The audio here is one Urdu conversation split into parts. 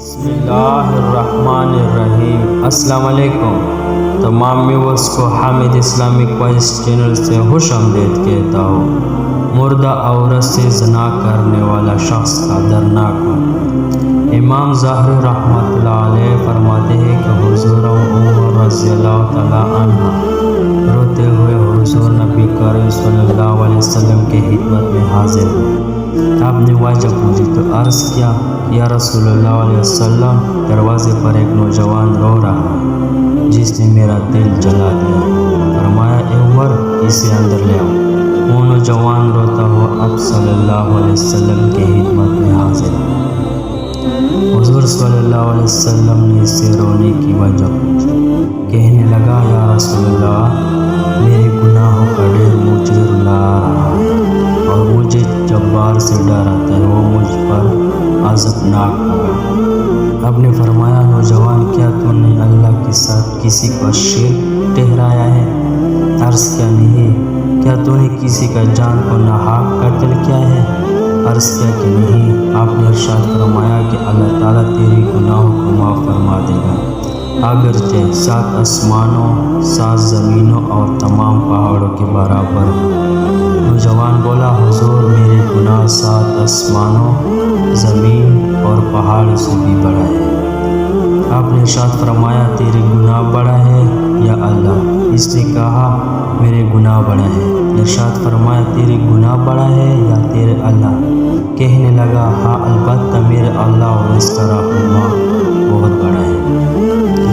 بسم اللہ الرحمن الرحیم۔ السلام علیکم تمام ویورز کو حامد اسلامک وائس چینل سے خوش آمدید کہتا ہوں۔ مردہ عورت سے زنا کرنے والا شخص کا دردناک موت۔ امام ظاہری رحمۃ اللہ علیہ فرماتے ہیں کہ حضور عمر رضی اللہ تعالیٰ عنہ روتے ہوئے حضور نبی کریم صلی اللہ علیہ وسلم کی خدمت میں حاضر ہوئے۔ آپ نے وجہ پوچھی تو عرض کیا، یا رسول اللہ علیہ وسلم، دروازے پر ایک نوجوان رو رہا جس نے میرا دل جلا دیا۔ فرمایا، اے عمر، اسے اندر لے آؤ۔ وہ نوجوان روتا ہوا اب صلی اللہ علیہ وسلم کی خدمت میں حاضر ہوا۔ حضور صلی اللہ علیہ وسلم نے اسے رونے کی وجہ پوچھی۔ کہنے لگا، یا رسول اللہ، میرے گناہوں کا ڈھیر مجھے رلا رہا ہے اور مجھے جبار سے ڈر آتا ہے، وہ مجھ پر عذابناک ہوگا۔ آپ نے فرمایا، نوجوان، کیا تو نے اللہ کے ساتھ کسی کو شریک ٹھہرایا ہے؟ عرض کیا، نہیں۔ کیا تو نے کسی کا جان کو ناحق قتل کیا ہے؟ عرض کیا کہ نہیں۔ آپ نے ارشاد فرمایا کہ اللہ تعالیٰ تیرے گناہوں کو معاف فرما دے گا، اگرچہ 7 آسمانوں، 7 زمینوں اور تمام پہاڑوں کے برابر ہو۔ نوجوان بولا، حضور، میرے گناہ 7 آسمانوں، زمین اور پہاڑ سے بھی بڑا ہے۔ آپ نے ارشاد فرمایا، تیرے گناہ بڑا ہے یا اللہ؟ اس نے کہا، میرے گناہ بڑا ہے۔ ارشاد فرمایا، تیرے گناہ بڑا ہے یا تیرے اللہ؟ کہنے لگا، ہاں البتہ میرے اللہ اور اس کا رحمہ بہت بڑا ہے۔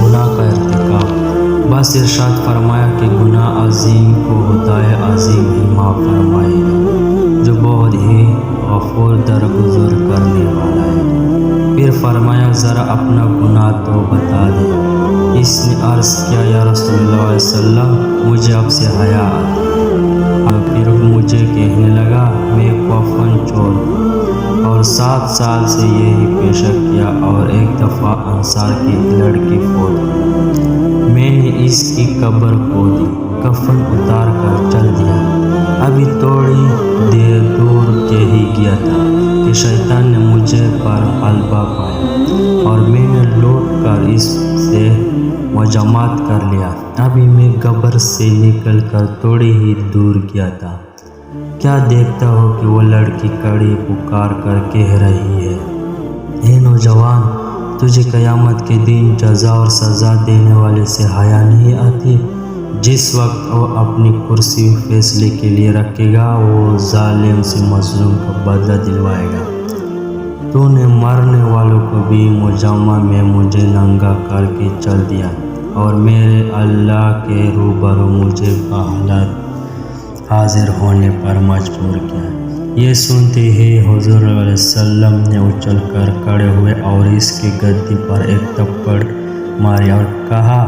گناہ کا ارتکاب، بس ارشاد فرمایا کہ گناہ عظیم کو خدائے عظیم ہی معاف فرمائے گا، جو بہت ہی غفور درگزر کرنے والا ہے۔ پھر فرمایا، ذرا اپنا گناہ تو بتا دے۔ اس نے عرض کیا، یا رسول اللہ علیہ وسلم، مجھے اب سے حیا آتی۔ پھر مجھے کہنے لگا، میں کفن چور اور 7 سال سے یہی پیشہ کیا اور ایک دفعہ انصار کی ایک لڑکی فوت ہوئی۔ میں نے اس کی قبر کھودی، کفن اتار کر چل دیا۔ ابھی تھوڑی دیر دور کے ہی گیا تھا کہ شیطان نے مجھے پر غلبہ پایا اور میں نے لوٹ کر اس سے مجامعت کر لیا۔ ابھی میں قبر سے نکل کر تھوڑی ہی دور گیا تھا، کیا دیکھتا ہو کہ وہ لڑکی کڑی پکار کر کہہ رہی ہے، اے نوجوان، تجھے قیامت کے دن جزا اور سزا دینے والے سے حیا نہیں آتی؟ جس وقت وہ اپنی کرسی فیصلے کے لیے رکھے گا، وہ ظالم سے مظلوم کا بدلہ دلوائے گا۔ تو نے مرنے والوں کو بھی مجمع میں مجھے ننگا کر کے چل دیا اور میرے اللہ کے روبرو مجھے بحالت حاضر ہونے پر مجبور کیا۔ یہ سنتے ہی حضور علیہ وسلم نے اچھل کر کھڑے ہوئے اور اس کے گدی پر ایک تھپڑ ماری اور کہا،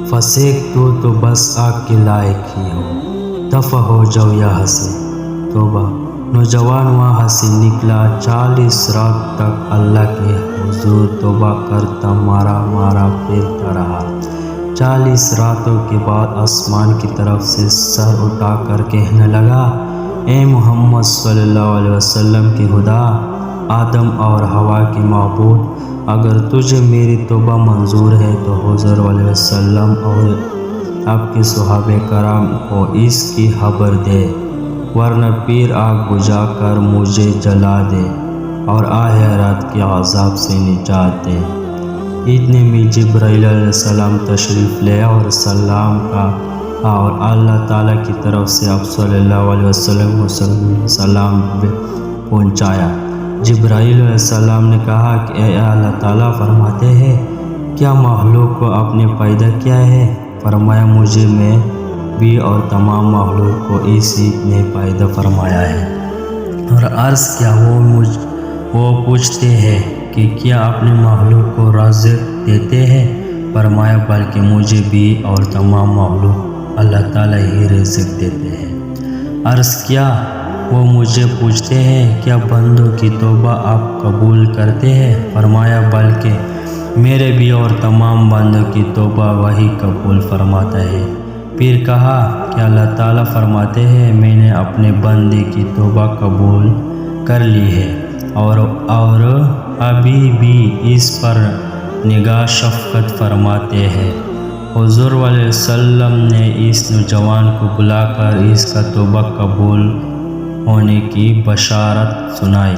فسیق، تو بس آگ کے لائق ہی ہو، دفع ہو جاؤ یہاں سے۔ توبہ۔ نوجوان وہاں سے نکلا، 40 رات تک اللہ کے حضور توبہ کرتا مارا پھرتا رہا۔ 40 راتوں کے بعد آسمان کی طرف سے سر اٹھا کر کہنے لگا، اے محمد صلی اللہ علیہ وسلم کے خدا، آدم اور حوا کے معبود، اگر تجھے میری توبہ منظور ہے تو حضور علیہ وسلم اور آپ کے صحابہ کرام کو اس کی خبر دے، ورنہ پھر آگ بجھا کر مجھے جلا دے اور آخرت کے عذاب سے نجات دے۔ اتنے میں جبرائیل علیہ السلام تشریف لے اور سلام کا اور اللہ تعالیٰ کی طرف سے آپ صلی اللہ علیہ وسلم کو سلام پہنچایا۔ جبرائیل علیہ السلام نے کہا کہ اے اللہ تعالیٰ فرماتے ہیں، کیا مخلوق کو آپ نے پیدا کیا ہے؟ فرمایا، مجھے میں بھی اور تمام مخلوق کو اسی نے پیدا فرمایا ہے۔ اور عرض کیا، وہ پوچھتے ہیں کہ کیا اپنے مخلوق کو رزق دیتے ہیں؟ فرمایا، بلکہ مجھے بھی اور تمام مخلوق اللہ تعالیٰ ہی رزق دیتے ہیں۔ عرض کیا، وہ مجھے پوچھتے ہیں، کیا بندوں کی توبہ آپ قبول کرتے ہیں؟ فرمایا، بلکہ میرے بھی اور تمام بندوں کی توبہ وہی قبول فرماتا ہے۔ پھر کہا کہ اللہ تعالیٰ فرماتے ہیں، میں نے اپنے بندے کی توبہ قبول کر لی ہے اور ابھی بھی اس پر نگاہ شفقت فرماتے ہیں۔ حضور صلی اللہ علیہ وسلم نے اس نوجوان کو بلا کر اس کا توبہ قبول ہونے کی بشارت سنائی۔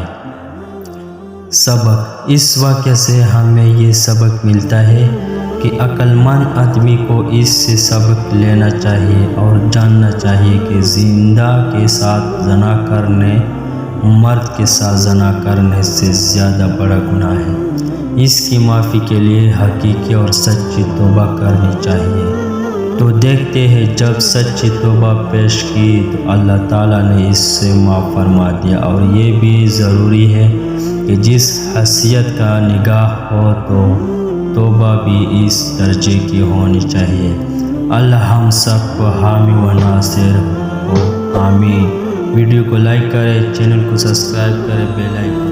سبق: اس واقعے سے ہمیں یہ سبق ملتا ہے کہ عقل مند آدمی کو اس سے سبق لینا چاہیے اور جاننا چاہیے کہ زندہ کے ساتھ زنا کرنے مرد کے ساتھ زنا کرنے سے زیادہ بڑا گناہ ہے۔ اس کی معافی کے لیے حقیقی اور سچی توبہ کرنی چاہیے۔ تو دیکھتے ہیں جب سچی توبہ پیش کی تو اللہ تعالیٰ نے اس سے معاف فرما دیا۔ اور یہ بھی ضروری ہے کہ جس حیثیت کا نگاہ ہو تو توبہ بھی اس درجے کی ہونی چاہیے۔ اللہ ہم سب کو حامی و ناصر ہو، آمین۔ ویڈیو کو لائک کریں، چینل کو سبسکرائب کریں، بیل آئیکن